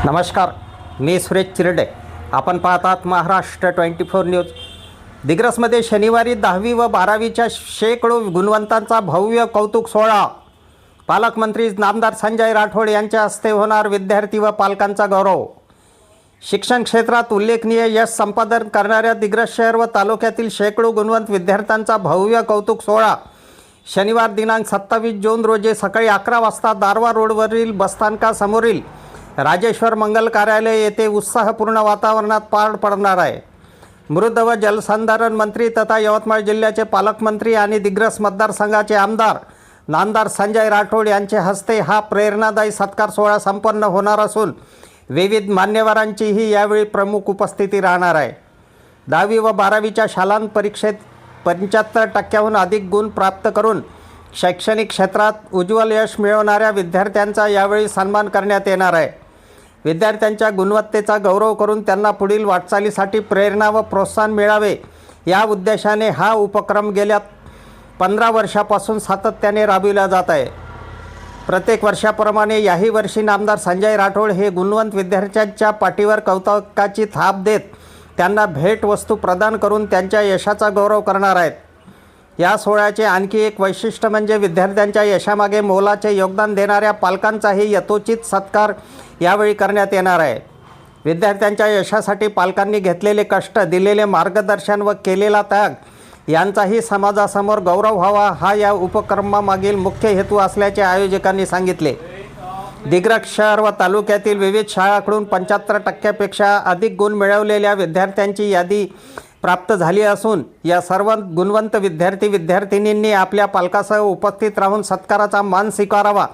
नमस्कार, मी सुरेश चिरडे. आपण पाहतात महाराष्ट्र 24 न्यूज. दिग्रसमध्ये शनिवारी 10वी व 12वीच्या शेकडो गुणवंतांचा भव्य कौतुक सोहळा. पालकमंत्री नामदार संजय राठोड यांच्या हस्ते होणार विद्यार्थी व पालकांचा गौरव. शिक्षण क्षेत्रात उल्लेखनीय यश संपादन करणाऱ्या दिग्रस शहर व तालुक्यातील शेकडो गुणवंत विद्यार्थ्यांचा भव्य कौतुक सोहळा शनिवार दिनांक 27 जून रोजी सकाळी 11 वाजता दारवा रोडवरील बसस्थानकासमोरील राजेश्वर मंगल कार्यालय येथे उत्साहपूर्ण वातावरणात पार पडणार आहे. मृद व जलसंधारण मंत्री तथा यवतमाळ जिल्ह्याचे पालकमंत्री आणि दिग्रस मतदारसंघाचे आमदार नामदार संजय राठोड यांच्या हस्ते हा प्रेरणादायी सत्कार सोहळा संपन्न होणार असून विविध मान्यवरांचीही यावेळी प्रमुख उपस्थिती राहणार आहे. 10वी व 12वीच्या शालांत परीक्षेत 75% अधिक गुण प्राप्त करून शैक्षणिक क्षेत्रात उज्ज्वल यश मिळवणाऱ्या विद्यार्थ्यांचा यावेळी सन्मान करण्यात येणार आहे. विद्यार्थ्यांच्या गुणवत्तेचा गौरव करून त्यांना पुढील वाटचालीसाठी प्रेरणा व प्रोत्साहन मिळावे या उद्देशाने हा उपक्रम गेल्या 15 वर्षापासून सातत्याने राबविला जात आहे. प्रत्येक वर्षाप्रमाणे याही वर्षी नामदार संजय राठोड हे गुणवंत विद्यार्थ्यांच्या पाठीवर कौतुकाची थाप देत त्यांना भेटवस्तू प्रदान करून त्यांच्या यशाचा गौरव करणार आहेत. या सोहळ्याचे आणखी एक वैशिष्ट्य म्हणजे विद्यार्थ्यांच्या यशामागे मोलाचे योगदान देणाऱ्या पालकांचाही यथोचित सत्कार यावेळी करण्यात येणार आहे. विद्यार्थ्यांच्या यशासाठी पालकांनी घेतलेले कष्ट, दिलेले मार्गदर्शन व केलेला त्याग यांचाही समाजासमोर गौरव व्हावा हा या उपक्रमामागील मुख्य हेतू असल्याचे आयोजकांनी सांगितले. दिग्रस शहर व तालुक्यातील विविध शाळांकडून 75%पेक्षा अधिक गुण मिळवलेल्या विद्यार्थ्यांची यादी प्राप्त झाली असून या सर्व गुणवंत विद्यार्थिनींनी आपल्या पालकासह उपस्थित राहून सत्काराचा मान स्वीकारावा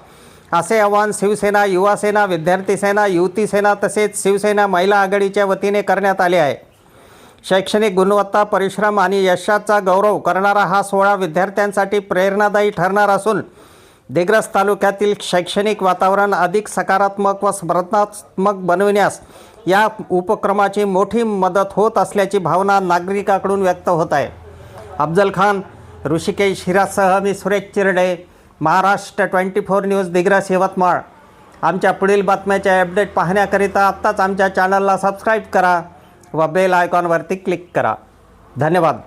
असे आवाहन शिवसेना, युवा सेना, विद्यार्थी सेना, युवती सेना तसेच शिवसेना महिला आघाडीच्या वतीने करण्यात आले आहे. शैक्षणिक गुणवत्ता, परिश्रम आणि यशाचा गौरव करणारा हा सोहळा विद्यार्थ्यांसाठी प्रेरणादायी ठरणार असून दिग्रस तालुक्यातील शैक्षणिक वातावरण अधिक सकारात्मक व स्पर्धात्मक बनविण्यास या उपक्रमाची मोठी मदत होत असल्याची भावना नागरिकांकडून व्यक्त होत आहे. अफजल खान, ऋषिकेश हिरासह मी सुरेश चिरडे, महाराष्ट्र 24 न्यूज, दिग्रस, यवतमाळ. आमच्या पुढील बातम्याचे अपडेट पाहण्याकरिता आत्ताच आमच्या चॅनलला सबस्क्राईब करा व बेल आयकॉनवरती क्लिक करा. धन्यवाद.